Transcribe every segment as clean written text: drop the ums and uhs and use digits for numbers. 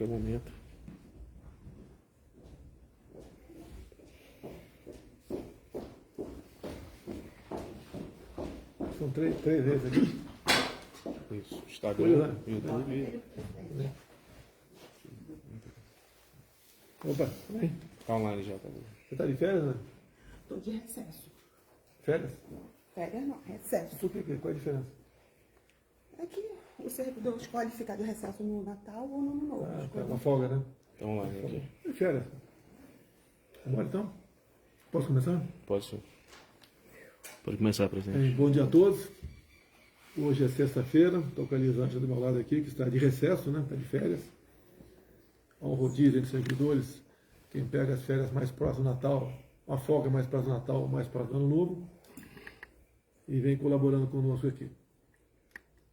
qualquer momento. São três vezes aqui. Isso, Instagram, Pois é. YouTube. Opa, vem. Tá online já, tá bom. Você tá de férias, né? Tô de recesso. Férias? Férias não, recesso. Por quê? Qual a diferença? É que o servidor escolhe ficar de recesso no Natal ou no Ano Novo. Ah, tá Escolhe. uma folga, né? Tá online aqui. De férias. Vamos então? Posso começar? Pode ser. Pode começar, presidente. Bom dia a todos. Hoje é sexta-feira, estou com a Elisângela do meu lado aqui, que está de recesso, né? Está de férias. Há um rodízio entre servidores. Quem pega as férias mais próximas do Natal, uma folga mais próxima do Natal, mais próxima do Ano Novo, e vem colaborando conosco aqui.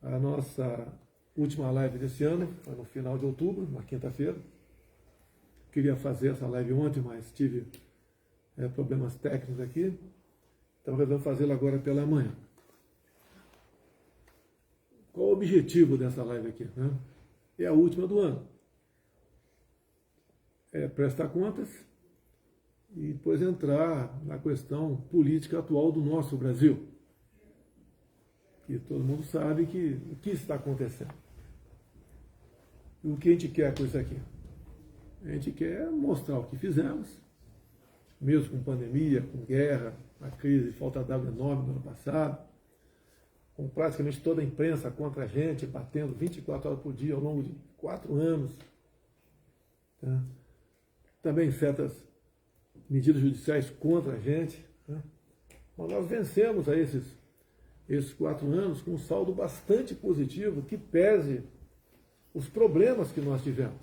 A nossa última live desse ano foi no final de outubro, na quinta-feira. Queria fazer essa live ontem, mas tive problemas técnicos aqui. Então resolvemos fazê-la agora pela manhã. Qual o objetivo dessa live aqui, né? É a última do ano. É prestar contas e depois entrar na questão política atual do nosso Brasil. Que todo mundo sabe o que está acontecendo. E o que a gente quer com isso aqui? A gente quer mostrar o que fizemos, mesmo com pandemia, com guerra, a crise de falta d'água enorme no ano passado, com praticamente toda a imprensa contra a gente, batendo 24 horas por dia ao longo de 4 anos. Tá? Também certas medidas judiciais contra a gente. Tá? Mas nós vencemos aí esses 4 anos com um saldo bastante positivo que pese os problemas que nós tivemos.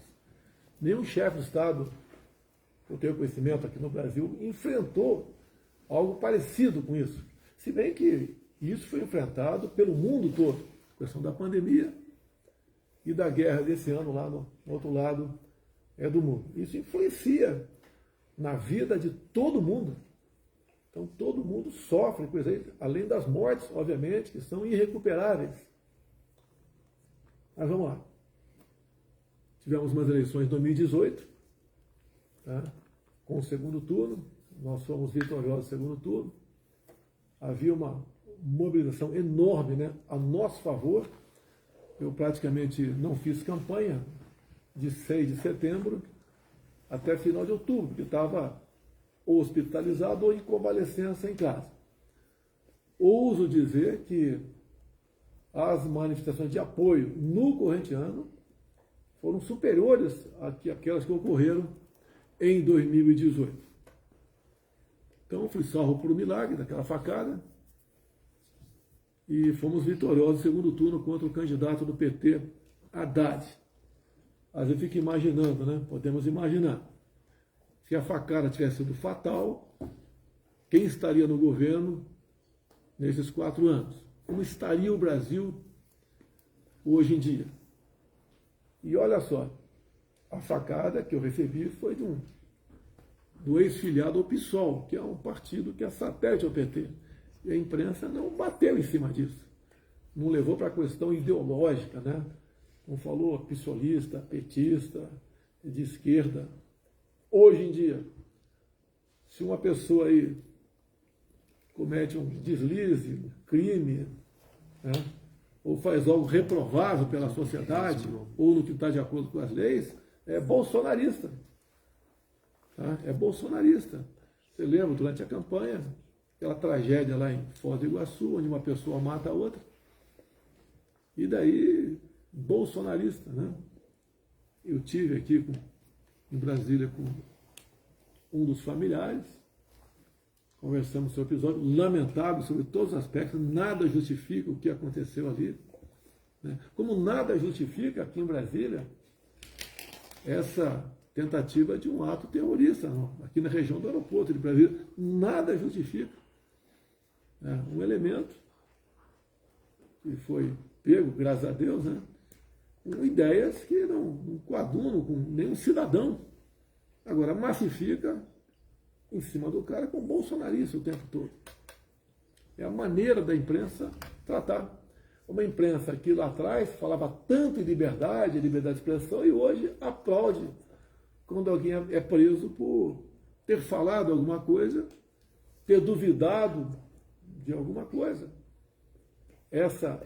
Nenhum chefe de Estado, eu tenho conhecimento aqui no Brasil, enfrentou algo parecido com isso. Se bem que isso foi enfrentado pelo mundo todo, a questão da pandemia e da guerra desse ano lá no outro lado do mundo. Isso influencia na vida de todo mundo. Então todo mundo sofre com isso aí, além das mortes, obviamente, que são irrecuperáveis. Mas vamos lá. Tivemos umas eleições em 2018, tá? Com o segundo turno, nós fomos vitoriosos no segundo turno. Havia uma mobilização enorme, né, a nosso favor. Eu praticamente não fiz campanha de 6 de setembro até final de outubro, porque estava ou hospitalizado ou em convalescença em casa. Ouso dizer que as manifestações de apoio no corrente ano foram superiores àquelas que ocorreram em 2018. Então, fui salvo por um milagre daquela facada e fomos vitoriosos no segundo turno contra o candidato do PT, Haddad. Às vezes eu fico imaginando, né? Podemos imaginar. Se a facada tivesse sido fatal, quem estaria no governo nesses 4 anos? Como estaria o Brasil hoje em dia? E olha só, a facada que eu recebi foi do ex-filiado ao PSOL, que é um partido que é satélite ao PT. E a imprensa não bateu em cima disso. Não levou para a questão ideológica, né? Não falou pissolista, petista, de esquerda. Hoje em dia, se uma pessoa aí comete um deslize, um crime, né? Ou faz algo reprovável pela sociedade, ou no que está de acordo com as leis, é bolsonarista. Tá? É bolsonarista. Você lembra, durante a campanha, aquela tragédia lá em Foz do Iguaçu, onde uma pessoa mata a outra. E daí, bolsonarista, né? Eu tive aqui em Brasília com um dos familiares, conversamos sobre o episódio, lamentável sobre todos os aspectos, nada justifica o que aconteceu ali. Né? Como nada justifica aqui em Brasília essa tentativa de um ato terrorista, não, aqui na região do aeroporto de Brasília. Nada justifica. Um elemento que foi pego, graças a Deus, né, com ideias que não coadunam com nenhum cidadão. Agora, massifica em cima do cara com bolsonarista o tempo todo. É a maneira da imprensa tratar. Uma imprensa que lá atrás falava tanto em liberdade de expressão, e hoje aplaude quando alguém é preso por ter falado alguma coisa, ter duvidado de alguma coisa. Essa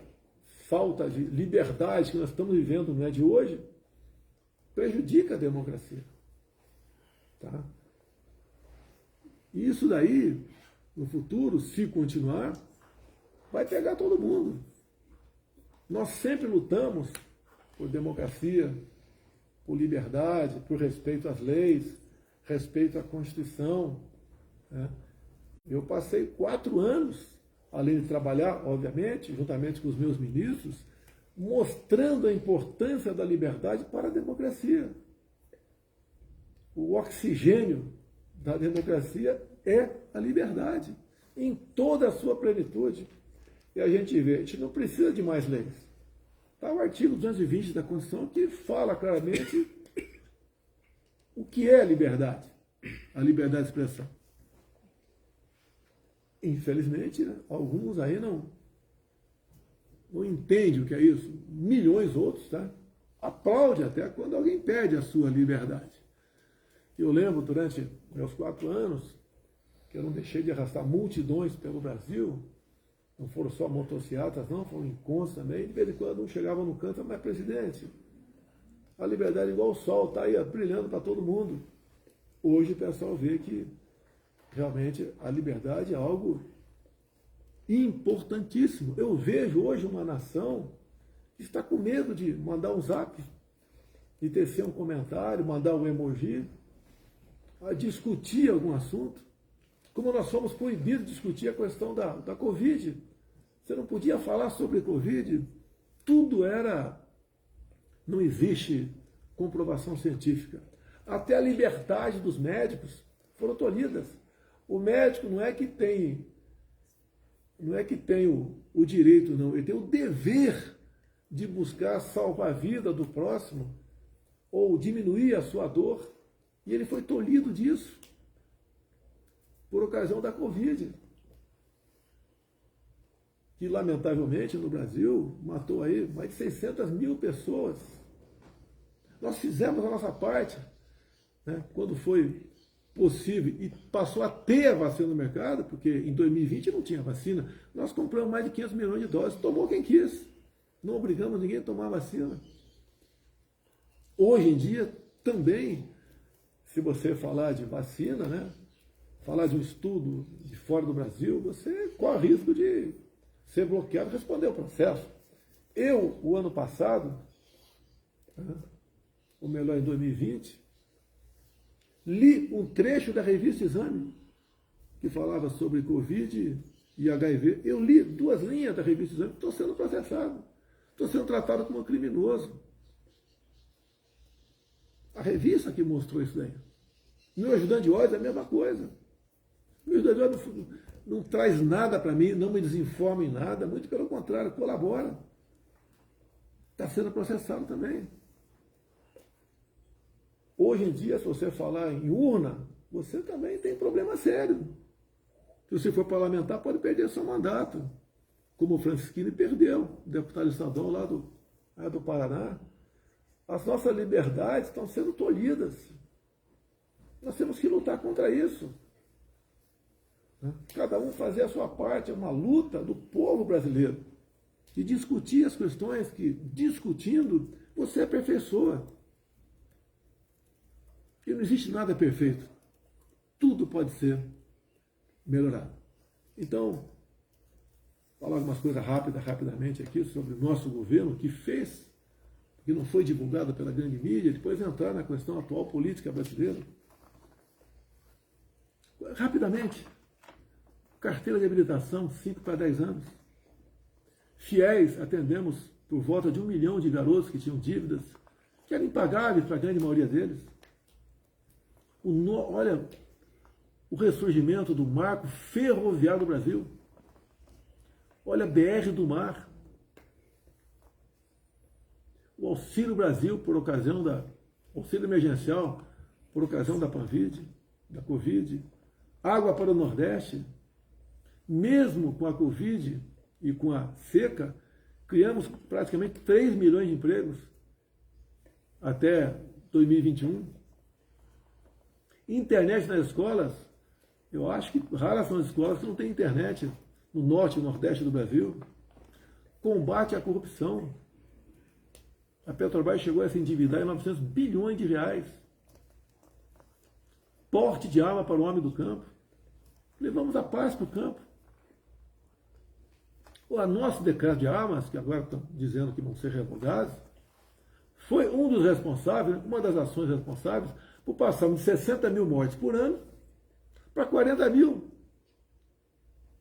falta de liberdade que nós estamos vivendo no dia de hoje prejudica a democracia. Tá? E isso daí, no futuro, se continuar, vai pegar todo mundo. Nós sempre lutamos por democracia, por liberdade, por respeito às leis, respeito à Constituição. Né? Eu passei 4 anos, além de trabalhar, obviamente, juntamente com os meus ministros, mostrando a importância da liberdade para a democracia. O oxigênio da democracia é a liberdade, em toda a sua plenitude. E a gente vê, a gente não precisa de mais leis. Está o artigo 220 da Constituição que fala claramente o que é a liberdade de expressão. Infelizmente, né, alguns aí não entendem o que é isso. Milhões outros, tá? Aplaude até quando alguém perde a sua liberdade. Eu lembro, durante meus 4 anos, que eu não deixei de arrastar multidões pelo Brasil. Não foram só motocicletas, não, foram encontros também. De vez em quando um chegava no canto, mas presidente, a liberdade é igual o sol, está aí brilhando para todo mundo. Hoje o pessoal vê que realmente a liberdade é algo importantíssimo. Eu vejo hoje uma nação que está com medo de mandar um zap, de tecer um comentário, mandar um emoji, a discutir algum assunto. Como nós fomos proibidos de discutir a questão da Covid. Você não podia falar sobre Covid, tudo era... Não existe comprovação científica. Até a liberdade dos médicos foram tolhidas. O médico não é que tem o direito, não, ele tem o dever de buscar salvar a vida do próximo ou diminuir a sua dor. E ele foi tolhido disso por ocasião da Covid, que lamentavelmente no Brasil matou aí mais de 600 mil pessoas. Nós fizemos a nossa parte, né, quando foi possível e passou a ter a vacina no mercado, porque em 2020 não tinha vacina, nós compramos mais de 500 milhões de doses, tomou quem quis, não obrigamos ninguém a tomar a vacina. Hoje em dia também, se você falar de vacina, né, falar de um estudo de fora do Brasil, você corre risco de ser bloqueado e responder o processo. Eu, o ano passado, ou melhor, em 2020, li um trecho da revista Exame, que falava sobre Covid e HIV. Eu li 2 linhas da revista Exame, estou sendo processado, estou sendo tratado como um criminoso. A revista que mostrou isso daí. Meu ajudante de ordem é a mesma coisa. Meu ajudante de ordem não traz nada para mim, não me desinforma em nada, muito pelo contrário, colabora. Está sendo processado também. Hoje em dia, se você falar em urna, você também tem problema sério. Se você for parlamentar, pode perder seu mandato, como o Francisquini perdeu, deputado estadual lá do Paraná. As nossas liberdades estão sendo tolhidas. Nós temos que lutar contra isso. Cada um fazer a sua parte, é uma luta do povo brasileiro. E discutir as questões que, discutindo, você aperfeiçoa. E não existe nada perfeito. Tudo pode ser melhorado. Então, falar algumas coisas rapidamente aqui sobre o nosso governo, que fez, que não foi divulgado pela grande mídia, depois entrar na questão atual política brasileira. Rapidamente. Carteira de habilitação, 5 para 10 anos. Fiéis, atendemos por volta de 1 milhão de garotos que tinham dívidas, que eram impagáveis para a grande maioria deles. Olha, o ressurgimento do marco ferroviário do Brasil. Olha a BR do Mar. O Auxílio Brasil, por ocasião auxílio emergencial, por ocasião da Covid. Água para o Nordeste. Mesmo com a Covid e com a seca, Criamos praticamente 3 milhões de empregos até 2021. Internet nas escolas, eu acho que raras são as escolas que não têm internet no norte e nordeste do Brasil. Combate à corrupção. A Petrobras chegou a se endividar em 900 bilhões de reais. Porte de arma para o homem do campo. Levamos a paz para o campo. O nosso decreto de armas, que agora estão dizendo que vão ser revogados, foi um dos responsáveis, uma das ações responsáveis, por passarmos de 60 mil mortes por ano para 40 mil.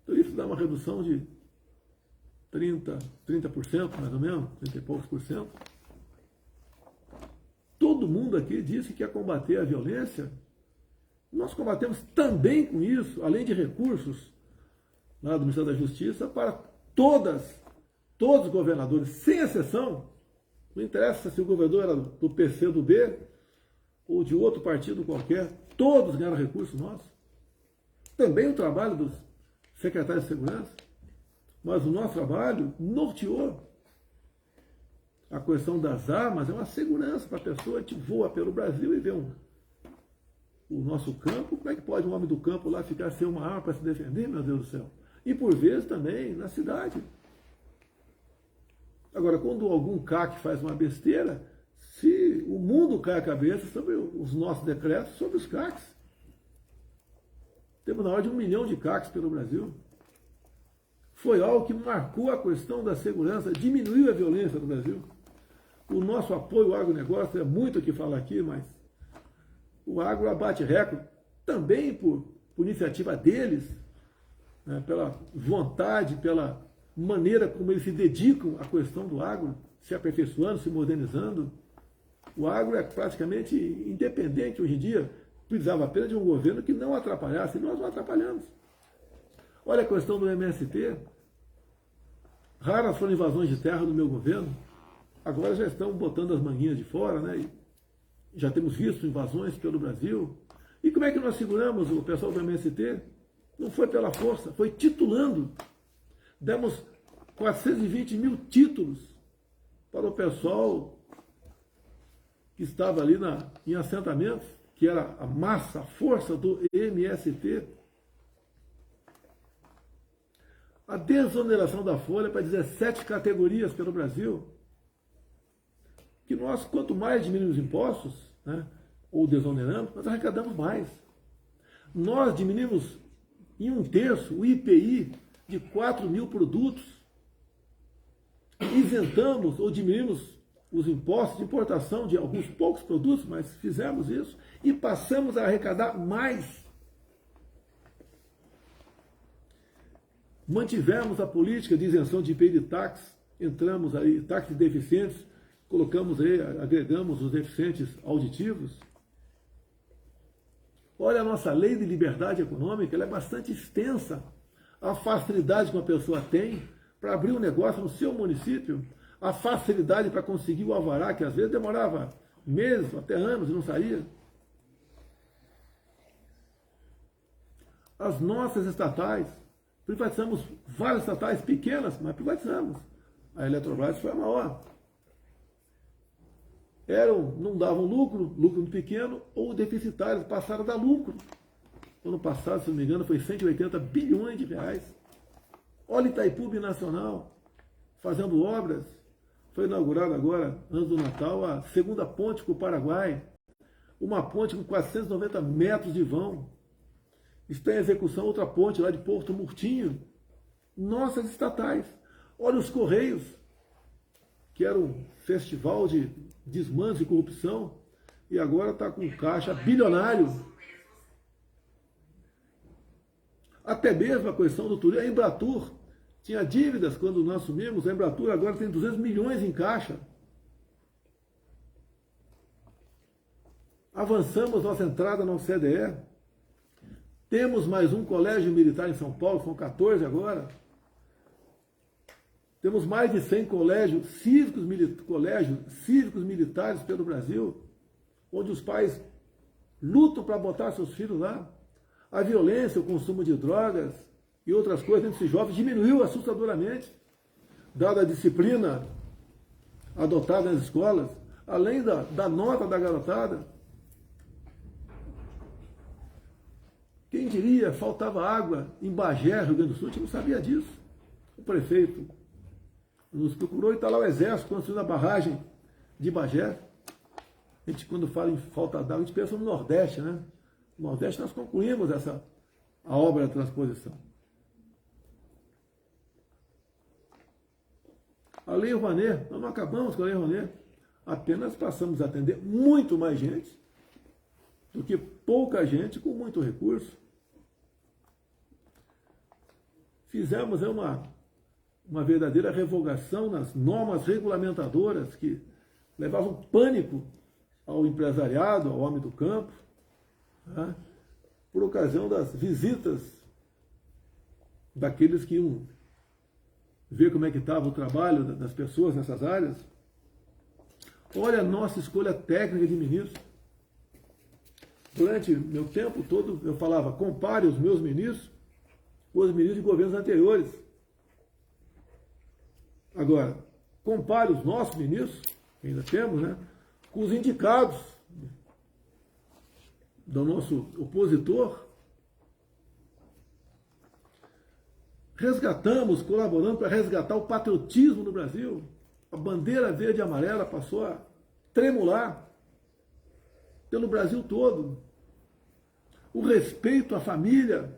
Então isso dá uma redução de 30% mais ou menos, 30 e poucos por cento. Todo mundo aqui disse que quer combater a violência. Nós combatemos também com isso, além de recursos lá do Ministério da Justiça, para todos os governadores, sem exceção. Não interessa se o governador era do PC, do B, ou de outro partido qualquer, todos ganharam recursos nossos. Também o trabalho dos secretários de segurança, mas o nosso trabalho norteou. A questão das armas é uma segurança para a pessoa. A gente voa pelo Brasil e vê o nosso campo. Como é que pode um homem do campo lá ficar sem uma arma para se defender, meu Deus do céu? E por vezes também na cidade. Agora, quando algum CAC faz uma besteira, se o mundo cai a cabeça sobre os nossos decretos, sobre os CACs. Temos na ordem de 1 milhão de CACs pelo Brasil. Foi algo que marcou a questão da segurança, diminuiu a violência no Brasil. O nosso apoio ao agronegócio é muito o que fala aqui, mas o agro abate recorde também por iniciativa deles, né, pela vontade, pela maneira como eles se dedicam à questão do agro, se aperfeiçoando, se modernizando. O agro é praticamente independente hoje em dia, precisava apenas de um governo que não atrapalhasse, e nós não atrapalhamos. Olha a questão do MST. Raras foram invasões de terra no meu governo. Agora já estão botando as manguinhas de fora, né? E já temos visto invasões pelo Brasil. E como é que nós seguramos o pessoal do MST? Não foi pela força, foi titulando. Demos 420 mil títulos para o pessoal que estava ali em assentamentos, que era a massa, a força do MST. A desoneração da folha para 17 categorias pelo Brasil. Que nós, quanto mais diminuímos os impostos, né, ou desoneramos, nós arrecadamos mais. Nós diminuímos em 1/3 o IPI de 4 mil produtos. Isentamos ou diminuímos os impostos de importação de alguns poucos produtos, mas fizemos isso e passamos a arrecadar mais. Mantivemos a política de isenção de IPI de táxi, entramos aí, táxis deficientes, colocamos aí, agregamos os deficientes auditivos. Olha a nossa lei de liberdade econômica, ela é bastante extensa. A facilidade que uma pessoa tem para abrir um negócio no seu município, a facilidade para conseguir o alvará, que às vezes demorava meses, até anos e não saía. As nossas estatais, privatizamos várias estatais pequenas, mas privatizamos. A Eletrobras foi a maior. Não davam lucro muito pequeno, ou deficitários, passaram a dar lucro. Ano passado, se não me engano, foi 180 bilhões de reais. Olha Itaipu Binacional, fazendo obras. Foi inaugurada agora, antes do Natal, a segunda ponte com o Paraguai. Uma ponte com 490 metros de vão. Está em execução outra ponte lá de Porto Murtinho. Nossas estatais. Olha os Correios, que era um festival de desmandos e corrupção, e agora está com caixa bilionário. Até mesmo a questão do turismo. A Embratur tinha dívidas quando nós assumimos. A Embratur agora tem 200 milhões em caixa. Avançamos nossa entrada na OCDE. Temos mais um colégio militar em São Paulo, são 14 agora. Temos mais de 100 colégios cívicos militares pelo Brasil, onde os pais lutam para botar seus filhos lá. A violência, o consumo de drogas e outras coisas entre esses jovens diminuiu assustadoramente. dada a disciplina adotada nas escolas, além da nota da garotada. Quem diria, faltava água em Bagé, Rio Grande do Sul, a gente não sabia disso. O prefeito nos procurou e está lá o Exército construindo a barragem de Bagé. A gente, quando fala em falta d'água, a gente pensa no Nordeste, né? No Nordeste nós concluímos a obra da transposição. A Lei Rouanet, nós não acabamos com a Lei Rouanet, apenas passamos a atender muito mais gente do que pouca gente com muito recurso. Fizemos uma verdadeira revogação nas normas regulamentadoras que levavam pânico ao empresariado, ao homem do campo, tá? Por ocasião das visitas daqueles que iam ver como é que estava o trabalho das pessoas nessas áreas. Olha a nossa escolha técnica de ministro. Durante meu tempo todo eu falava, compare os meus ministros com os ministros de governos anteriores. Agora, compare os nossos ministros, que ainda temos, né, com os indicados do nosso opositor. Resgatamos, colaborando para resgatar o patriotismo no Brasil. A bandeira verde e amarela passou a tremular pelo Brasil todo. O respeito à família,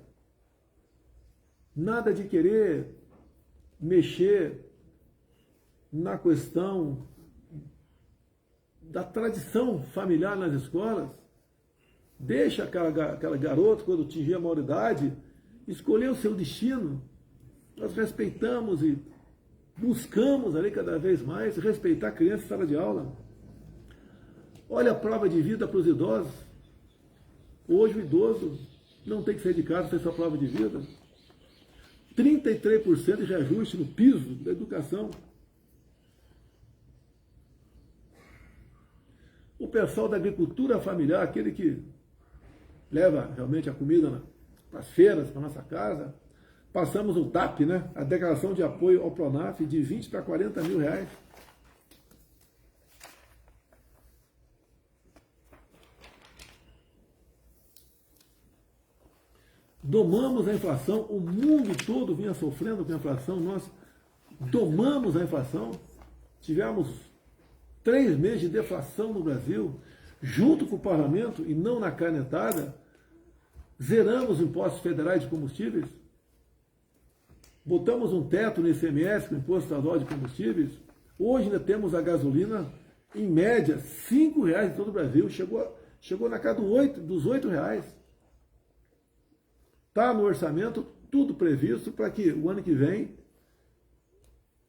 nada de querer mexer na questão da tradição familiar nas escolas. Deixa aquela garota, quando atingir a maioridade, escolher o seu destino. Nós respeitamos e buscamos ali cada vez mais respeitar a criança em sala de aula. Olha a prova de vida para os idosos. Hoje o idoso não tem que sair de casa sem sua prova de vida. 33% de reajuste no piso da educação. O pessoal da agricultura familiar, aquele que leva realmente a comida para as feiras, para a nossa casa, passamos o TAP, né? A declaração de apoio ao Pronaf, de 20 para 40 mil reais. Domamos a inflação, o mundo todo vinha sofrendo com a inflação, nós domamos a inflação, tivemos 3 meses de deflação no Brasil, junto com o parlamento e não na canetada, zeramos os impostos federais de combustíveis, botamos um teto no ICMS, no Imposto Estadual de Combustíveis. Hoje ainda temos a gasolina, em média, R$ 5,00 em todo o Brasil, chegou na casa dos R$ 8,00. Está no orçamento tudo previsto para que o ano que vem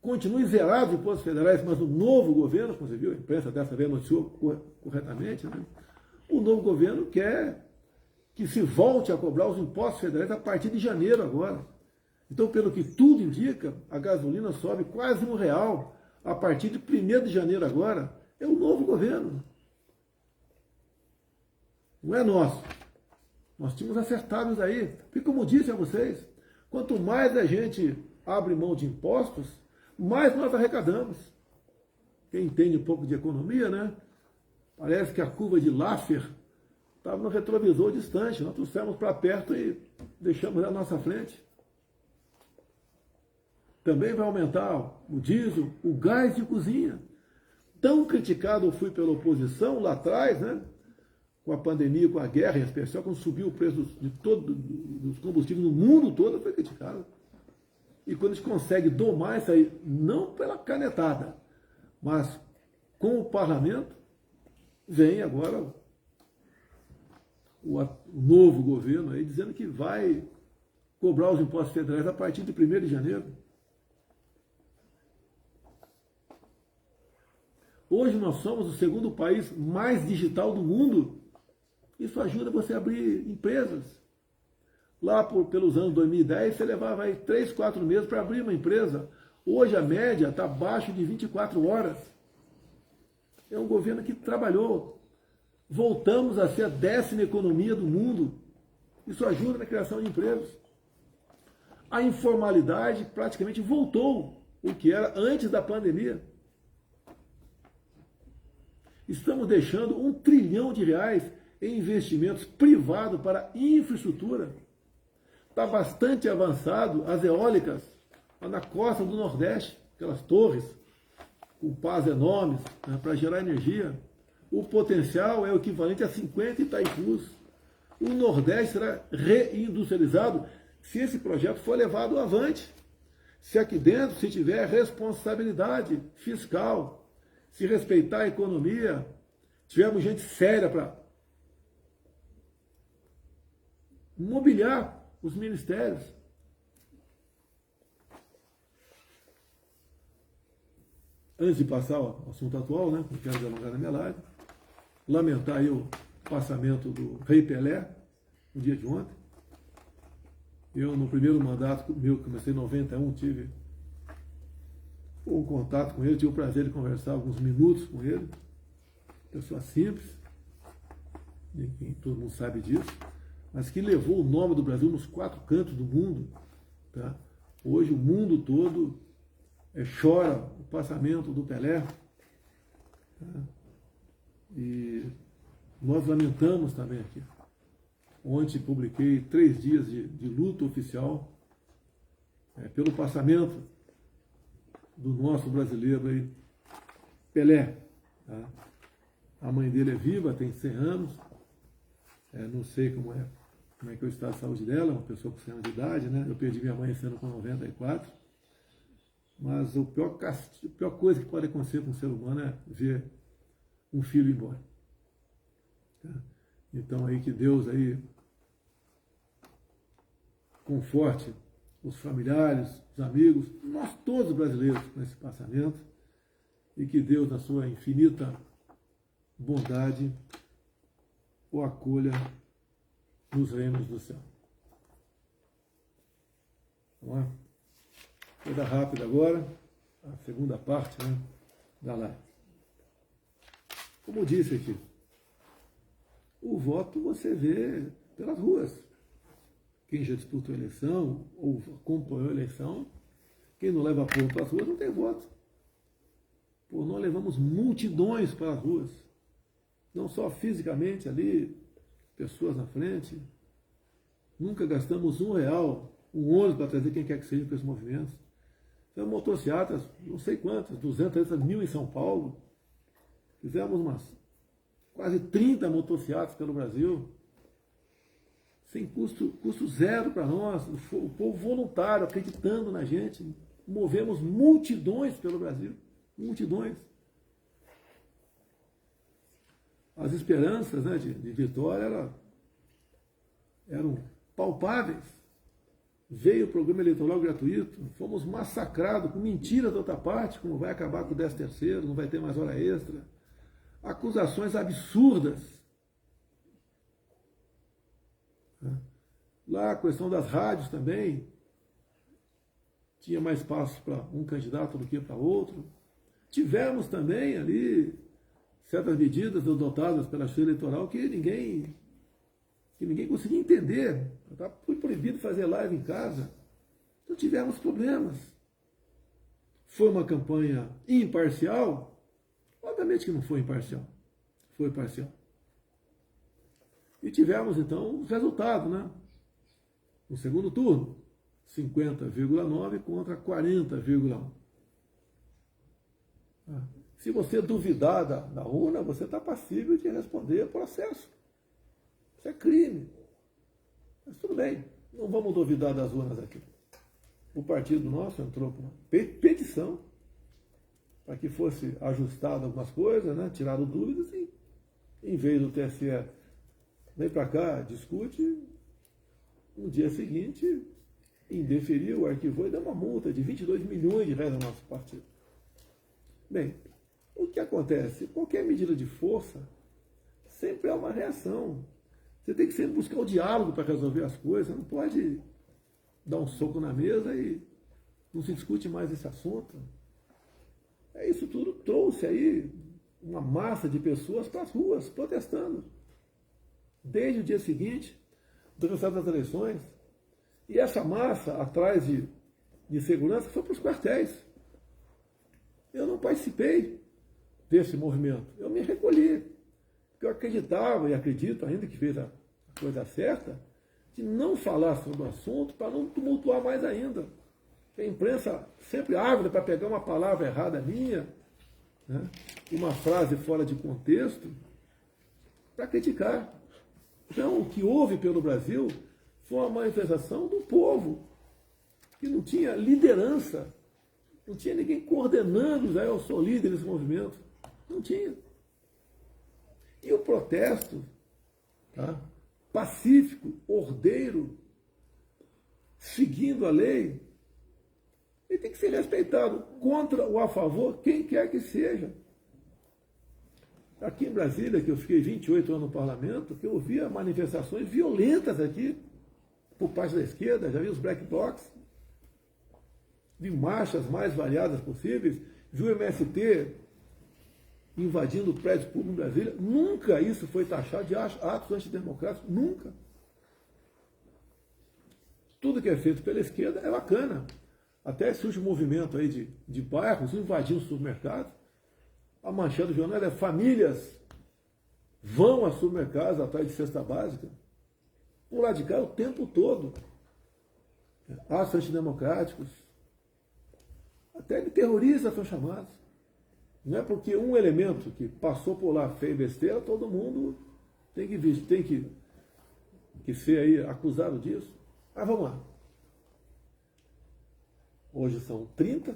continue zerado os impostos federais, mas o novo governo, como você viu, a imprensa dessa vez noticiou corretamente, né? O novo governo quer que se volte a cobrar os impostos federais a partir de janeiro agora. Então, pelo que tudo indica, a gasolina sobe quase R$ 1,00 a partir de 1º de janeiro agora. É o novo governo. Não é nosso. Nós tínhamos acertado isso aí. Porque, como disse a vocês, quanto mais a gente abre mão de impostos, mais nós arrecadamos. Quem entende um pouco de economia, né? Parece que a curva de Laffer estava no retrovisor distante. Nós trouxemos para perto e deixamos à nossa frente. Também vai aumentar o diesel, o gás de cozinha. Tão criticado eu fui pela oposição lá atrás, né? Com a pandemia, com a guerra, em especial, quando subiu o preço dos combustíveis no mundo todo, foi criticado. E quando a gente consegue domar isso aí, não pela canetada, mas com o parlamento, vem agora o novo governo aí dizendo que vai cobrar os impostos federais a partir de 1º de janeiro. Hoje nós somos o 2º país mais digital do mundo. Isso ajuda você a abrir empresas. Lá pelos anos 2010, você levava aí 3, 4 meses para abrir uma empresa. Hoje a média está abaixo de 24 horas. É um governo que trabalhou. Voltamos a ser a 10ª economia do mundo. Isso ajuda na criação de empregos. A informalidade praticamente voltou o que era antes da pandemia. Estamos deixando R$1 trilhão em investimentos privados para infraestrutura. Está bastante avançado as eólicas lá na costa do Nordeste, aquelas torres com pás enormes, né, para gerar energia. O potencial é o equivalente a 50 Itaipus. O Nordeste será reindustrializado se esse projeto for levado avante. Se aqui dentro se tiver responsabilidade fiscal, se respeitar a economia, tivermos gente séria para mobiliar os ministérios. Antes de passar ao assunto atual, né, não quero delongar na minha live, lamentar aí o passamento do Rei Pelé, no dia de ontem. Eu, no primeiro mandato meu, que comecei em 91, tive um contato com ele, tive o prazer de conversar alguns minutos com ele. Pessoa simples, todo mundo sabe disso, mas que levou o nome do Brasil nos 4 cantos do mundo. Tá? Hoje o mundo todo chora o passamento do Pelé. Tá? E nós lamentamos também aqui. Ontem publiquei 3 dias de luto oficial pelo passamento do nosso brasileiro aí, Pelé. Tá? A mãe dele é viva, tem 100 anos. Não sei como é que é o estado de saúde dela, uma pessoa com 100 anos de idade, né? Eu perdi minha mãe esse ano com 94. Mas a pior coisa que pode acontecer com um ser humano é ver um filho ir embora. Tá? Então aí que Deus aí conforte os familiares, os amigos, nós todos brasileiros com esse passamento, e que Deus, na sua infinita bondade, o acolha nos reinos do céu. Vamos lá? Coisa rápida agora, a segunda parte, né, da live. Como disse aqui, o voto você vê pelas ruas. Quem já disputou a eleição ou acompanhou a eleição, quem não leva povo para as ruas não tem voto. Pô, nós levamos multidões para as ruas. Não só fisicamente ali, pessoas na frente. Nunca gastamos R$1, um ônibus para trazer quem quer que seja para esses movimentos. Então, motocicletas, não sei quantas, 200, 300 mil em São Paulo. Fizemos umas quase 30 motocicletas pelo Brasil. Sem custo zero para nós. O povo voluntário, acreditando na gente. Movemos multidões pelo Brasil. Multidões. As esperanças, né, de vitória eram palpáveis. Veio o programa eleitoral gratuito, fomos massacrados com mentiras da outra parte, como vai acabar com o 13º, não vai ter mais hora extra. Acusações absurdas. Lá a questão das rádios também, tinha mais espaço para um candidato do que para outro. Tivemos também ali certas medidas adotadas pela Justiça Eleitoral que ninguém conseguia entender. Foi proibido fazer live em casa. Então tivemos problemas. Foi uma campanha imparcial? Obviamente que não foi imparcial. Foi parcial. E tivemos, então, os resultados, né? No segundo turno, 50,9 contra 40,1. Se você duvidar da urna, você está passível de responder processo. Isso é crime. Mas tudo bem, não vamos duvidar das urnas aqui. O partido nosso entrou com uma petição para que fosse ajustado algumas coisas, né? Tirado dúvidas e, em vez do TSE vem para cá, discute, no dia seguinte indeferiu, arquivou e deu uma multa de R$22 milhões ao nosso partido. Bem, o que acontece? Qualquer medida de força sempre é uma reação. Você tem que sempre buscar o diálogo para resolver as coisas. Você não pode dar um soco na mesa e não se discute mais esse assunto. Isso tudo trouxe aí uma massa de pessoas para as ruas, protestando. Desde o dia seguinte do resultado das eleições. E essa massa, atrás de segurança, foi para os quartéis. Eu não participei desse movimento. Eu me recolhi. Porque eu acreditava e acredito ainda que fez a coisa certa, de não falar sobre o assunto para não tumultuar mais ainda. A imprensa sempre ávida para pegar uma palavra errada minha, né, uma frase fora de contexto, para criticar. Então, o que houve pelo Brasil foi uma manifestação do povo, que não tinha liderança, não tinha ninguém coordenando, eu sou líder desse movimento. Não tinha. E o protesto, tá, pacífico, ordeiro, seguindo a lei, ele tem que ser respeitado, contra ou a favor, quem quer que seja. Aqui em Brasília, que eu fiquei 28 anos no parlamento, que eu via manifestações violentas aqui, por parte da esquerda, já vi os black blocs, vi marchas mais variadas possíveis, vi o MST invadindo o prédio público em Brasília. Nunca isso foi taxado de atos antidemocráticos, nunca. Tudo que é feito pela esquerda é bacana. Até surge um movimento aí de bairros invadindo supermercados. A manchete do jornal é: famílias vão a supermercados atrás de cesta básica. O lado de cá o tempo todo. Atos antidemocráticos. Até de terroristas são chamados. Não é porque um elemento que passou por lá fez besteira, todo mundo tem que ser aí acusado disso. Mas vamos lá. Hoje são 30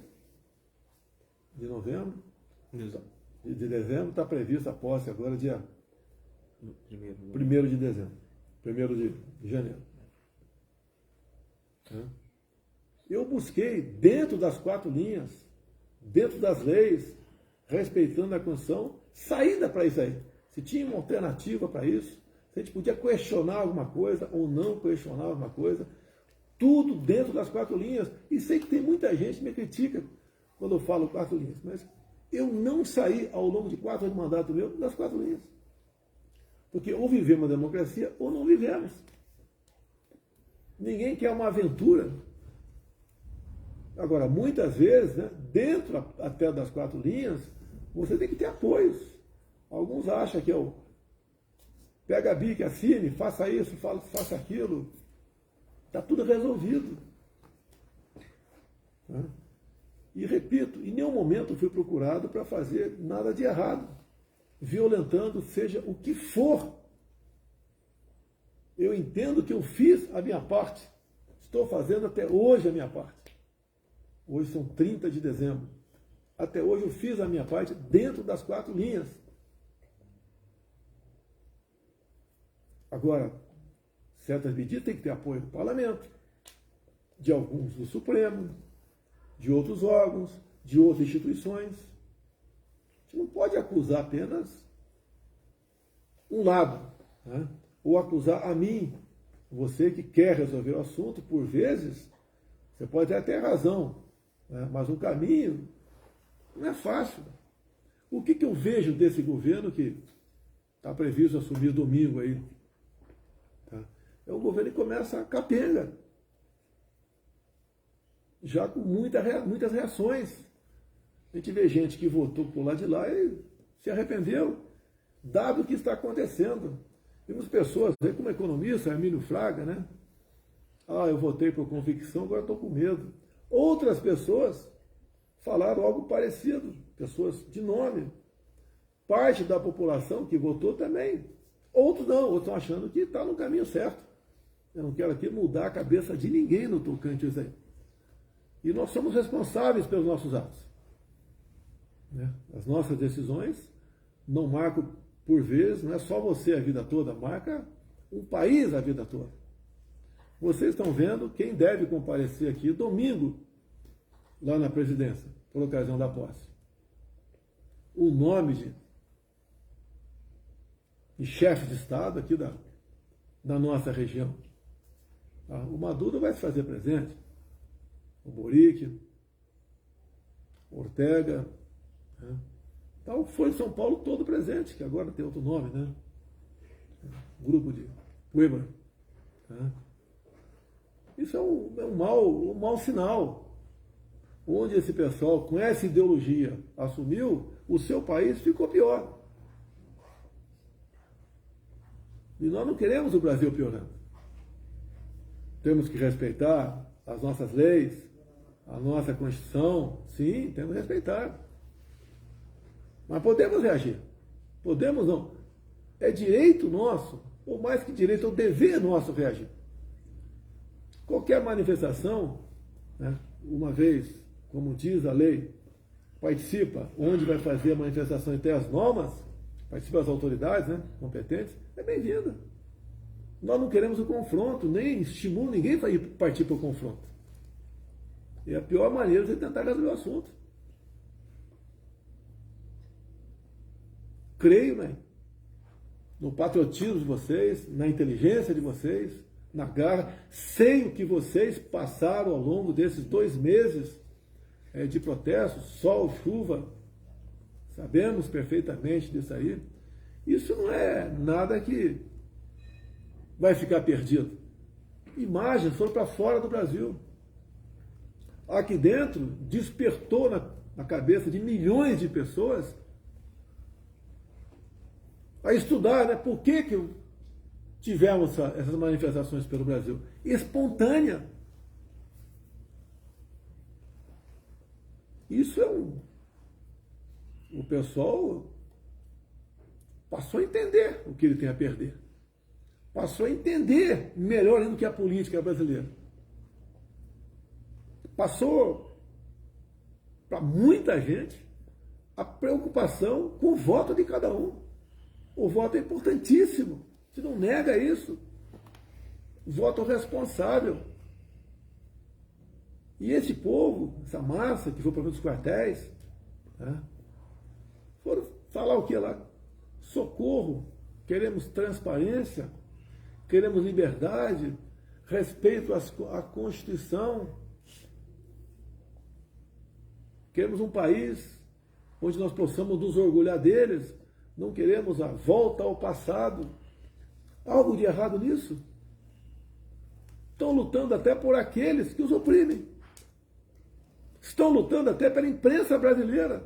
de novembro. Exato. De dezembro, está prevista a posse agora dia 1º de dezembro. 1º de janeiro. Eu busquei, dentro das 4 linhas, dentro das leis, respeitando a Constituição, saída para isso aí. Se tinha uma alternativa para isso, se a gente podia questionar alguma coisa ou não questionar alguma coisa, tudo dentro das 4 linhas. E sei que tem muita gente que me critica quando eu falo 4 linhas, mas eu não saí ao longo de 4 anos de mandato meu das 4 linhas. Porque ou vivemos a democracia ou não vivemos. Ninguém quer uma aventura. Agora, muitas vezes, né, dentro até das 4 linhas, você tem que ter apoios. Alguns acham que eu pega a bica, assine, faça isso, faça aquilo. Está tudo resolvido. E repito, em nenhum momento fui procurado para fazer nada de errado, violentando seja o que for. Eu entendo que eu fiz a minha parte. Estou fazendo até hoje a minha parte. Hoje são 30 de dezembro. Até hoje eu fiz a minha parte dentro das 4 linhas. Agora, certas medidas têm que ter apoio do parlamento, de alguns do Supremo, de outros órgãos, de outras instituições. A gente não pode acusar apenas um lado, né? Ou acusar a mim, você que quer resolver o assunto. Por vezes, você pode até ter razão, né? Mas o caminho não é fácil. O que eu vejo desse governo que está previsto assumir domingo aí? Tá? É um governo que começa capenga, já com muitas reações. A gente vê gente que votou por lá de lá e se arrependeu, dado o que está acontecendo. Temos pessoas aí, como economista, Emílio Fraga, né? Eu votei por convicção, agora estou com medo. Outras pessoas falaram algo parecido, pessoas de nome. Parte da população que votou também. Outros não, outros estão achando que está no caminho certo. Eu não quero aqui mudar a cabeça de ninguém no tocante a isso aí. E nós somos responsáveis pelos nossos atos. As nossas decisões não marcam, por vezes, não é só você a vida toda, marca um país a vida toda. Vocês estão vendo quem deve comparecer aqui domingo, lá na presidência, por ocasião da posse. O nome de chefe de Estado aqui da nossa região. O Maduro vai se fazer presente. O Boric, o Ortega, né? Então, foi São Paulo todo presente, que agora tem outro nome, né? Grupo de Weber. Né? Isso é um mau sinal. onde esse pessoal, com essa ideologia, assumiu, o seu país ficou pior. E nós não queremos o Brasil piorando. Temos que respeitar as nossas leis, a nossa Constituição. Sim, temos que respeitar. Mas podemos reagir. Podemos não. É direito nosso, ou mais que direito, é o dever nosso reagir. Qualquer manifestação, né, uma vez, como diz a lei, participa onde vai fazer a manifestação e tem as normas, participa as autoridades, né, competentes, é bem-vinda. Nós não queremos o confronto, nem estimulo ninguém para partir para o confronto. E a pior maneira é tentar resolver o assunto. Creio, né, no patriotismo de vocês, na inteligência de vocês, na garra. Sei o que vocês passaram ao longo desses 2 meses de protesto, sol, chuva. Sabemos perfeitamente disso aí. Isso não é nada que vai ficar perdido. Imagens foram para fora do Brasil. Aqui dentro, despertou na cabeça de milhões de pessoas a estudar, né? Por que tivemos essas manifestações pelo Brasil? Espontânea. Isso é o pessoal passou a entender o que ele tem a perder. Passou a entender melhor ainda do que a política brasileira. Passou para muita gente a preocupação com o voto de cada um. O voto é importantíssimo. Você não nega isso. Voto responsável. E esse povo, essa massa que foi para os quartéis, né, foram falar o que lá? Socorro, queremos transparência, queremos liberdade, respeito à Constituição. Queremos um país onde nós possamos nos orgulhar deles. Não queremos a volta ao passado. Algo de errado nisso? Estão lutando até por aqueles que os oprimem. Estão lutando até pela imprensa brasileira.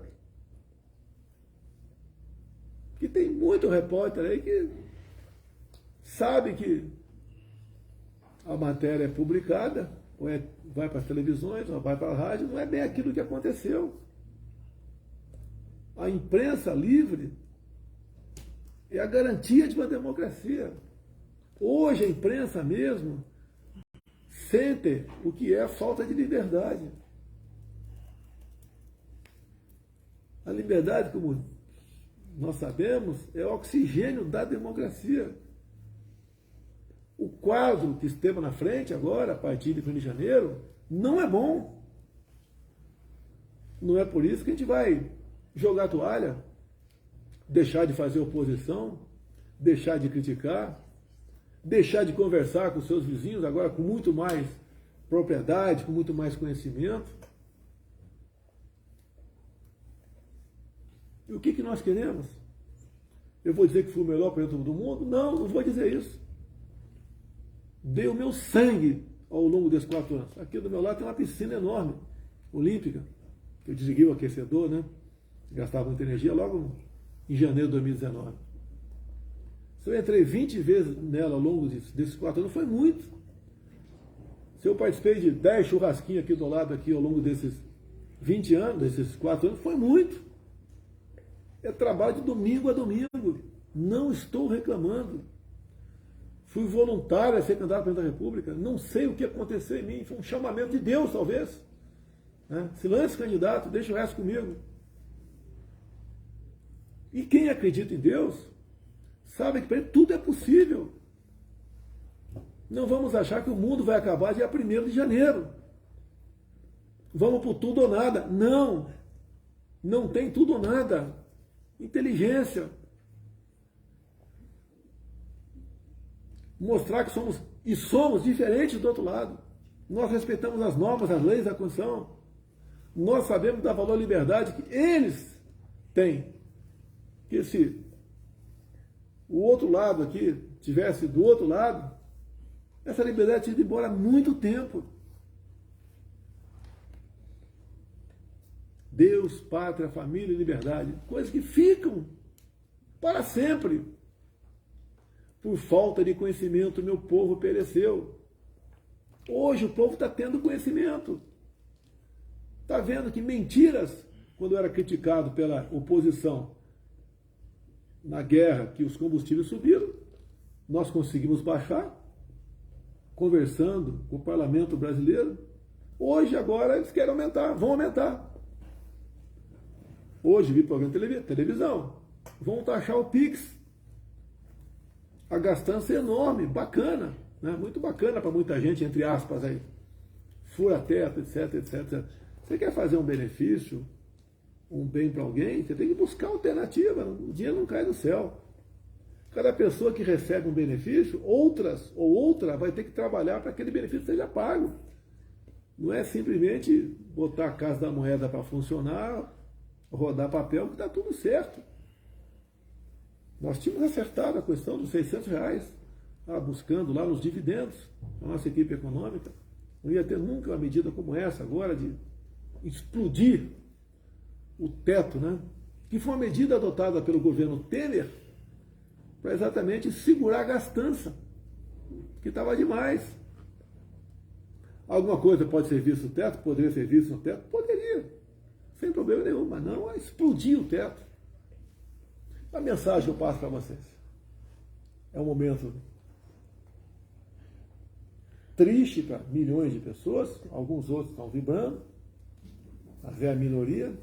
Que tem muito repórter aí que sabe que a matéria é publicada, ou vai para as televisões, ou vai para a rádio, não é bem aquilo que aconteceu. A imprensa livre é a garantia de uma democracia. Hoje a imprensa mesmo sente o que é a falta de liberdade. A liberdade, como nós sabemos, é o oxigênio da democracia. O quadro que esteve na frente agora, a partir de 1º de janeiro, não é bom. Não é por isso que a gente vai jogar a toalha, deixar de fazer oposição, deixar de criticar, deixar de conversar com seus vizinhos, agora com muito mais propriedade, com muito mais conhecimento. E o que nós queremos? Eu vou dizer que fui o melhor presidente do mundo? Não, não vou dizer isso. Dei o meu sangue ao longo desses 4 anos. Aqui do meu lado tem uma piscina enorme, olímpica, que eu desliguei o aquecedor, né? Gastava muita energia logo em janeiro de 2019. Se eu entrei 20 vezes nela ao longo desses 4 anos, foi muito. Se eu participei de 10 churrasquinhos aqui do lado, aqui ao longo desses 20 anos, desses 4 anos, foi muito. É trabalho de domingo a domingo. Não estou reclamando. Fui voluntário a ser candidato a presidente da República. Não sei o que aconteceu em mim. Foi um chamamento de Deus, talvez. Né? Se lance candidato, deixa o resto comigo. E quem acredita em Deus, sabe que para ele tudo é possível. Não vamos achar que o mundo vai acabar dia 1º de janeiro. Vamos por tudo ou nada. Não. Não tem tudo ou nada. Inteligência. Mostrar que somos diferentes do outro lado. Nós respeitamos as normas, as leis da Constituição. Nós sabemos dar valor à liberdade que eles têm. Que se o outro lado aqui tivesse do outro lado, essa liberdade tinha ido embora há muito tempo. Deus, pátria, família e liberdade. Coisas que ficam para sempre. Por falta de conhecimento, meu povo pereceu. Hoje o povo está tendo conhecimento. Está vendo que mentiras, quando era criticado pela oposição na guerra, que os combustíveis subiram, nós conseguimos baixar, conversando com o parlamento brasileiro. Hoje, agora, eles querem aumentar, vão aumentar. Hoje vi programa de televisão, vão taxar o Pix. A gastança é enorme, bacana, né? Muito bacana para muita gente, entre aspas, aí. Fura-teto, etc, etc. Você quer fazer um benefício, um bem para alguém, você tem que buscar alternativa, o dinheiro não cai do céu. Cada pessoa que recebe um benefício, outra vai ter que trabalhar para que aquele benefício seja pago. Não é simplesmente botar a Casa da Moeda para funcionar, rodar papel, que está tudo certo. Nós tínhamos acertado a questão dos R$600, buscando lá nos dividendos, a nossa equipe econômica. Não ia ter nunca uma medida como essa agora, de explodir o teto, né? Que foi uma medida adotada pelo governo Temer para exatamente segurar a gastança, que estava demais. Alguma coisa pode ser vista no teto? Poderia ser vista no teto? Poderia, sem problema nenhum, mas não explodir o teto. A mensagem que eu passo para vocês é um momento triste para milhões de pessoas, alguns outros estão vibrando, mas é a minoria.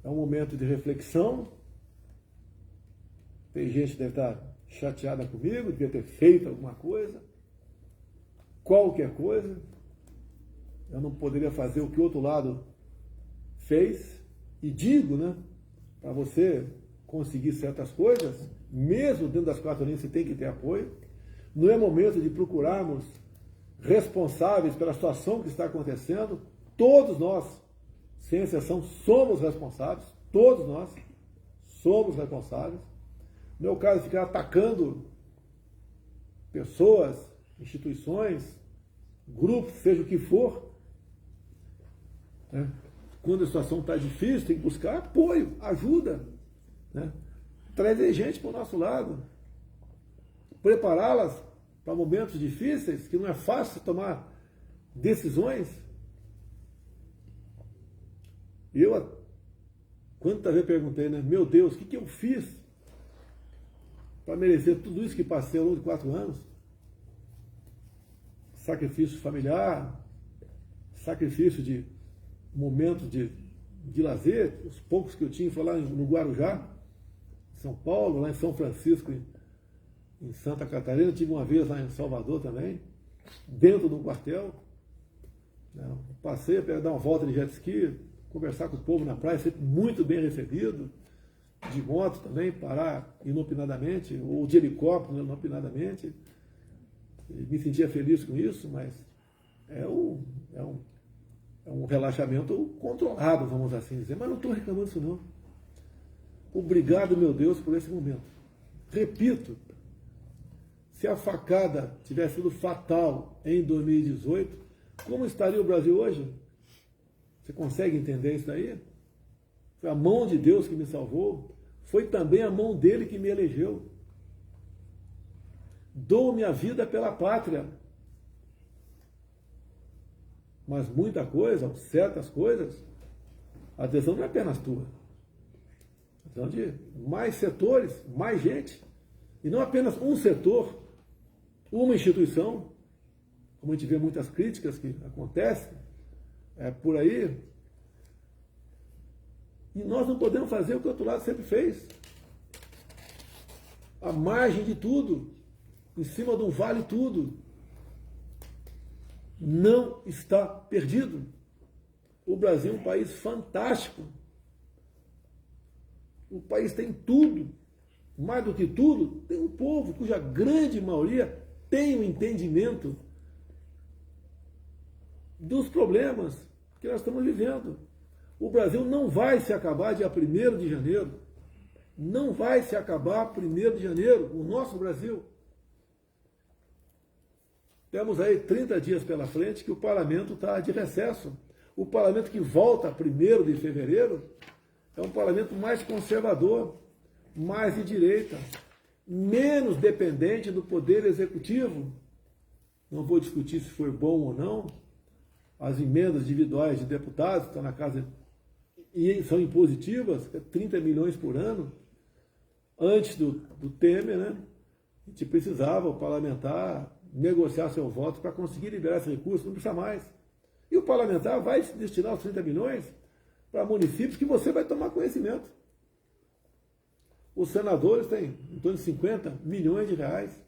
É um momento de reflexão. Tem gente que deve estar chateada comigo, devia ter feito alguma coisa, qualquer coisa. Eu não poderia fazer o que o outro lado fez, e digo, né, para você conseguir certas coisas, mesmo dentro das 4 linhas você tem que ter apoio. Não é momento de procurarmos responsáveis pela situação que está acontecendo. Todos nós, sem exceção, somos responsáveis. Todos nós somos responsáveis. Não é o caso de ficar atacando pessoas, instituições, grupos, seja o que for, né? Quando a situação está difícil, tem que buscar apoio, ajuda, né? Trazer gente para o nosso lado, prepará-las para momentos difíceis, que não é fácil tomar decisões. Eu, quantas vezes perguntei, né? Meu Deus, o que eu fiz para merecer tudo isso que passei ao longo de 4 anos? Sacrifício familiar, sacrifício de momentos de lazer, os poucos que eu tinha, foi lá no Guarujá, em São Paulo, lá em São Francisco, em Santa Catarina, tive uma vez lá em Salvador também, dentro de um quartel. Passei para dar uma volta de jet ski, conversar com o povo na praia, sempre muito bem recebido, de moto também, parar inopinadamente, ou de helicóptero inopinadamente. Me sentia feliz com isso, mas é um relaxamento controlado, vamos assim dizer. Mas não estou reclamando disso não. Obrigado, meu Deus, por esse momento. Repito, se a facada tivesse sido fatal em 2018, como estaria o Brasil hoje? Você consegue entender isso daí? Foi a mão de Deus que me salvou, foi também a mão dele que me elegeu. Dou minha vida pela pátria. Mas muita coisa, certas coisas, a decisão não é apenas tua. A decisão de mais setores, mais gente. E não apenas um setor, uma instituição, como a gente vê muitas críticas que acontecem por aí. E nós não podemos fazer o que o outro lado sempre fez. À margem de tudo, em cima de um vale tudo. Não está perdido. O Brasil é um país fantástico. O país tem tudo. Mais do que tudo, tem um povo cuja grande maioria tem o entendimento dos problemas que nós estamos vivendo. O Brasil não vai se acabar dia 1º de janeiro. Não vai se acabar 1º de janeiro, o nosso Brasil. Temos aí 30 dias pela frente que o parlamento está de recesso. O parlamento que volta 1º de fevereiro é um parlamento mais conservador, mais de direita, menos dependente do poder executivo. Não vou discutir se foi bom ou não. As emendas individuais de deputados que estão na casa e são impositivas, 30 milhões por ano. Antes do Temer, né, a gente precisava, o parlamentar, negociar seu voto para conseguir liberar esse recurso, não precisa mais. E o parlamentar vai destinar os 30 milhões para municípios que você vai tomar conhecimento. Os senadores têm em torno de 50 milhões de reais.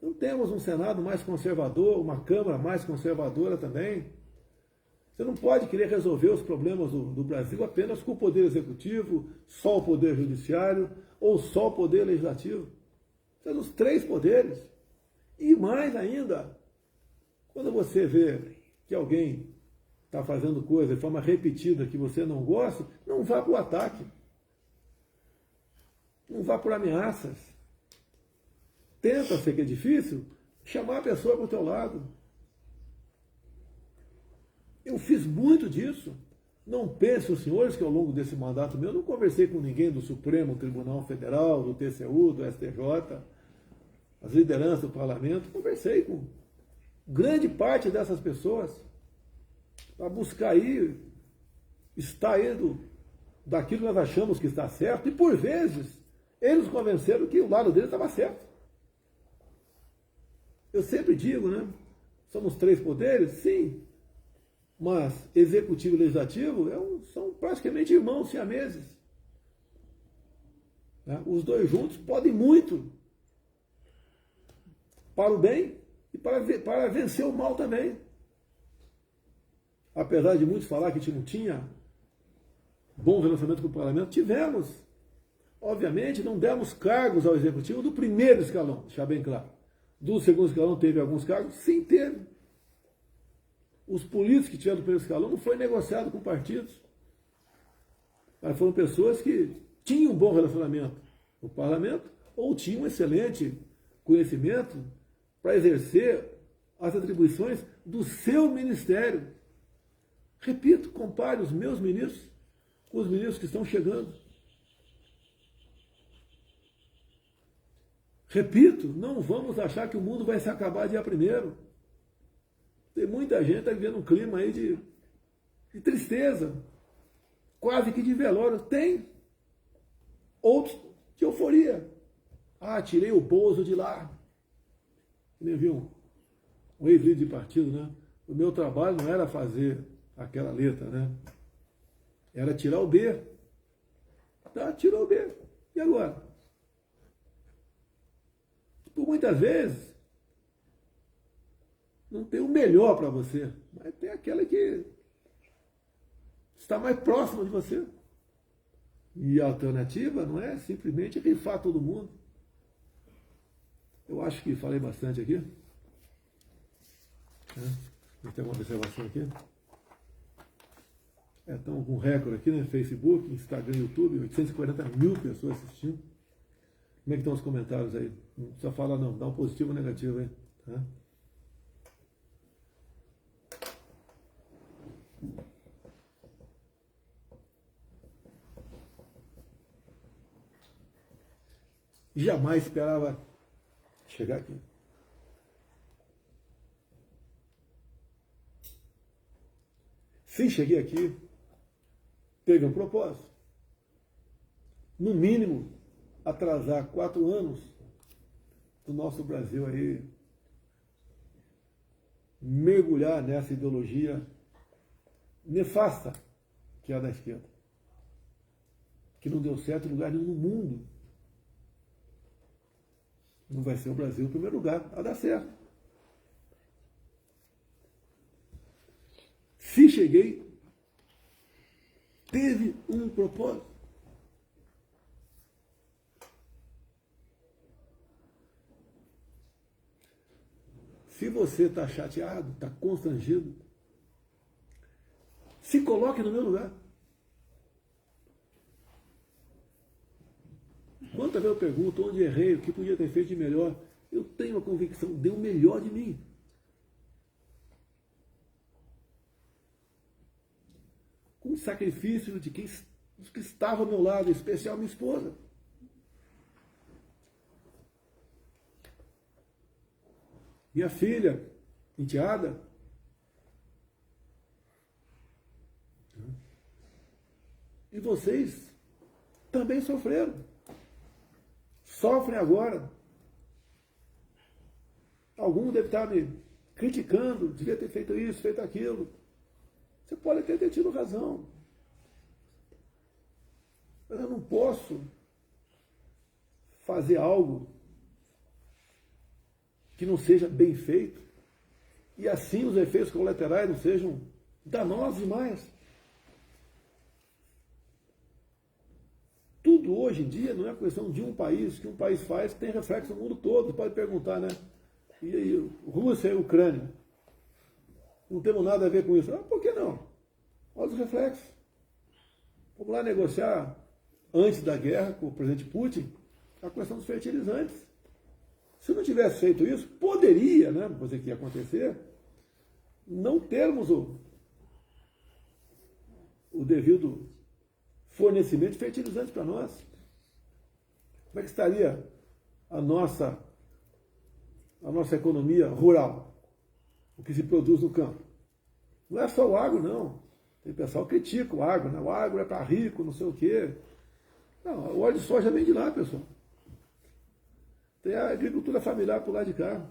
Não temos um Senado mais conservador, uma Câmara mais conservadora também. Você não pode querer resolver os problemas do Brasil apenas com o Poder Executivo, só o Poder Judiciário ou só o Poder Legislativo. São os 3 poderes. E mais ainda, quando você vê que alguém está fazendo coisa de forma repetida que você não gosta, não vá para o ataque. Não vá por ameaças. Tenta, sei que é difícil, chamar a pessoa para o teu lado. Eu fiz muito disso. Não pensem, os senhores, que ao longo desse mandato meu, eu não conversei com ninguém do Supremo Tribunal Federal, do TCU, do STJ, as lideranças do parlamento. Conversei com grande parte dessas pessoas para buscar aí, estar indo daquilo que nós achamos que está certo, e por vezes eles convenceram que o lado deles estava certo. Eu sempre digo, né? Somos 3 poderes? Sim. Mas executivo e legislativo são praticamente irmãos siameses. Né? Os 2 juntos podem muito para o bem e para vencer o mal também. Apesar de muitos falar que a gente não tinha bom relacionamento com o parlamento, tivemos. Obviamente, não demos cargos ao executivo do 1º escalão, deixar bem claro. Do 2º escalão teve alguns cargos? Sim, teve. Os políticos que tiveram do 1º escalão não foi negociado com partidos. Mas foram pessoas que tinham um bom relacionamento com o parlamento ou tinham um excelente conhecimento para exercer as atribuições do seu ministério. Repito, compare os meus ministros com os ministros que estão chegando. Repito, não vamos achar que o mundo vai se acabar dia 1º. Tem muita gente que está vivendo um clima aí de tristeza, quase que de velório. Tem. Outros de euforia. Ah, tirei o Bozo de lá. Nem viu um ex-líder de partido, né? O meu trabalho não era fazer aquela letra, né? Era tirar o B. Tá, tirou o B. E agora? Por muitas vezes, não tem o melhor para você, mas tem aquela que está mais próxima de você. E a alternativa não é simplesmente rifar todo mundo. Eu acho que falei bastante aqui. Tem uma observação aqui. Estamos com um recorde aqui, né? Facebook, Instagram, YouTube, 840 mil pessoas assistindo. Como é que estão os comentários aí? Não precisa falar não, dá um positivo ou negativo aí. Tá? Jamais esperava chegar aqui. Se cheguei aqui, teve um propósito. No mínimo, atrasar 4 anos do nosso Brasil aí mergulhar nessa ideologia nefasta que é a da esquerda, que não deu certo em lugar nenhum no mundo. Não vai ser o Brasil em primeiro lugar a dar certo. Se cheguei, teve um propósito. Se você está chateado, está constrangido, se coloque no meu lugar. Quantas vezes eu pergunto onde errei, o que podia ter feito de melhor, eu tenho a convicção, dei o melhor de mim. sacrifício dos que estavam ao meu lado, em especial minha esposa. Minha filha, enteada. E vocês também sofreram. Sofrem agora. Alguns devem estar me criticando, devia ter feito isso, feito aquilo. Você pode até ter tido razão. Mas eu não posso fazer algo que não seja bem feito e assim os efeitos colaterais não sejam danosos demais. Tudo hoje em dia não é questão de um país, que um país faz, que tem reflexo no mundo todo. Você pode perguntar, né? E aí, Rússia e Ucrânia? Não temos nada a ver com isso. Ah, por que não? Olha os reflexos. Vamos lá negociar, antes da guerra, com o presidente Putin, a questão dos fertilizantes. Se não tivesse feito isso, poderia, né, coisa que ia acontecer, não termos o devido fornecimento de fertilizantes para nós. Como é que estaria a nossa economia rural? O que se produz no campo? Não é só o agro, não. Tem pessoal que critica o agro, né? O agro é para rico, não sei o quê. Não, o óleo de soja vem de lá, pessoal. Tem a agricultura familiar por lá de cá.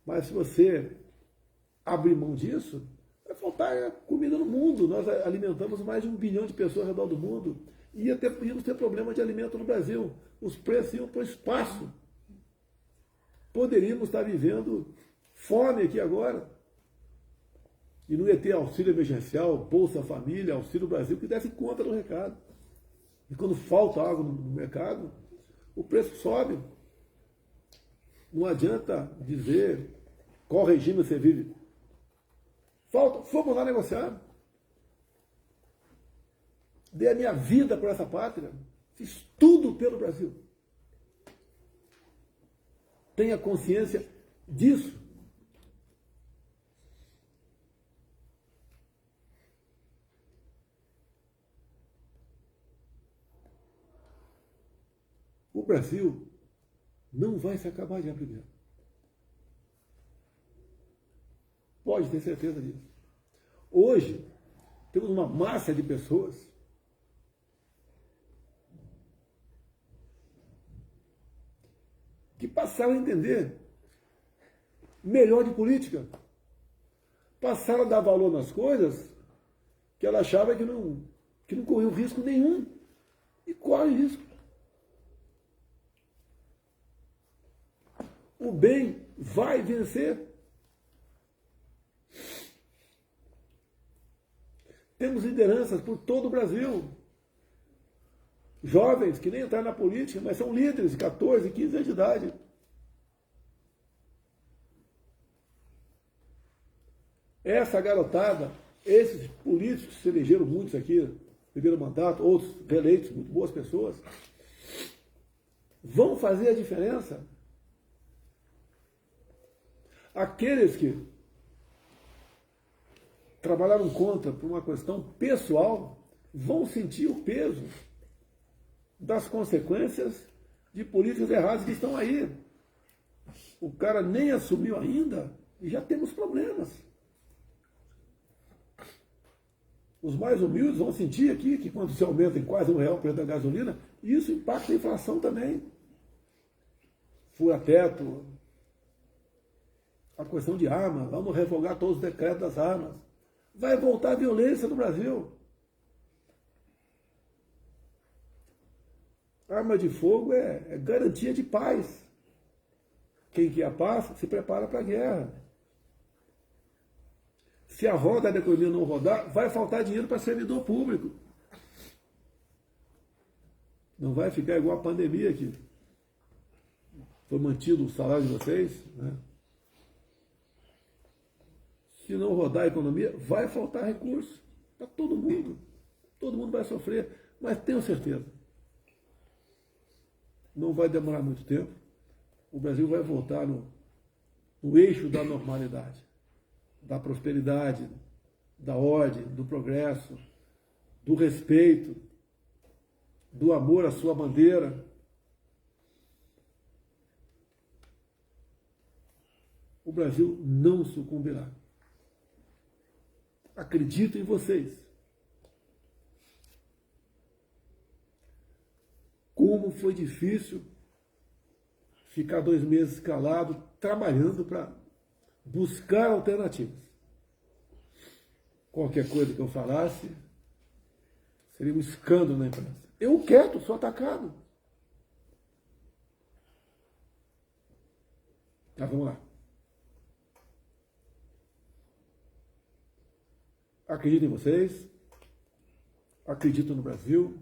Mas se você abrir mão disso, vai faltar comida no mundo. Nós alimentamos mais de 1 bilhão de pessoas ao redor do mundo. Íamos ter problema de alimento no Brasil. Os preços iam para o espaço. Poderíamos estar vivendo fome aqui agora. E não ia ter auxílio emergencial, Bolsa Família, Auxílio Brasil, que desse conta do recado. E quando falta água no mercado, o preço sobe. Não adianta dizer qual regime você vive. Vamos lá negociar. Dei a minha vida por essa pátria. Fiz tudo pelo Brasil. Tenha consciência disso. O Brasil não vai se acabar dia primeiro. Pode ter certeza disso. Hoje, temos uma massa de pessoas que passaram a entender melhor de política. Passaram a dar valor nas coisas que ela achava que não corriam risco nenhum. E corre risco. O bem vai vencer. Temos lideranças por todo o Brasil. Jovens que nem entraram na política, mas são líderes de 14, 15 anos de idade. Essa garotada, esses políticos que se elegeram muitos aqui, primeiro mandato, outros reeleitos, muito boas pessoas, vão fazer a diferença. Aqueles que trabalharam contra por uma questão pessoal vão sentir o peso das consequências de políticas erradas que estão aí. O cara nem assumiu ainda e já temos problemas. Os mais humildes vão sentir aqui que quando se aumenta em quase R$1 o preço da gasolina, isso impacta a inflação também. Fura-teto, a questão de armas, vamos revogar todos os decretos das armas. Vai voltar a violência no Brasil. Arma de fogo é garantia de paz. Quem quer a paz se prepara para a guerra. Se a roda da economia não rodar, vai faltar dinheiro para servidor público. Não vai ficar igual a pandemia aqui. Foi mantido o salário de vocês, né? Se não rodar a economia, vai faltar recurso para todo mundo. Todo mundo vai sofrer, mas tenho certeza. Não vai demorar muito tempo. O Brasil vai voltar no eixo da normalidade, da prosperidade, da ordem, do progresso, do respeito, do amor à sua bandeira, o Brasil não sucumbirá. Acredito em vocês. Como foi difícil ficar 2 meses calado, trabalhando para buscar alternativas. Qualquer coisa que eu falasse seria um escândalo na imprensa. Eu quieto, sou atacado. Tá, vamos lá. Acredito em vocês, acredito no Brasil,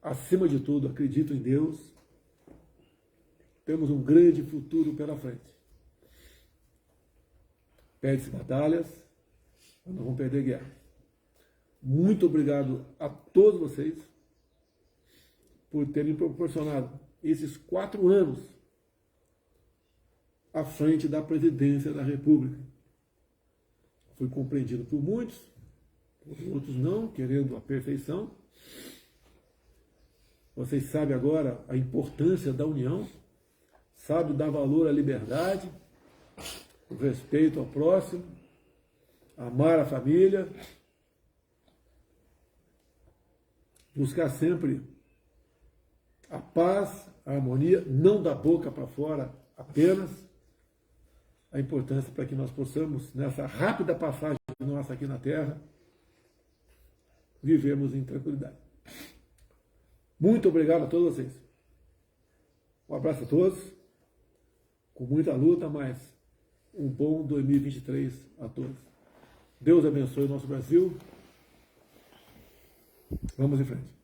acima de tudo, acredito em Deus. Temos um grande futuro pela frente. Perde-se batalhas, nós não vamos perder guerra. Muito obrigado a todos vocês por terem proporcionado esses 4 anos à frente da presidência da República. Fui compreendido por muitos, por outros não, querendo a perfeição. Vocês sabem agora a importância da união, sabem dar valor à liberdade, o respeito ao próximo, amar a família, buscar sempre a paz, a harmonia, não da boca para fora apenas, a importância para que nós possamos, nessa rápida passagem nossa aqui na Terra, vivermos em tranquilidade. Muito obrigado a todos vocês. Um abraço a todos, com muita luta, mas um bom 2023 a todos. Deus abençoe o nosso Brasil. Vamos em frente.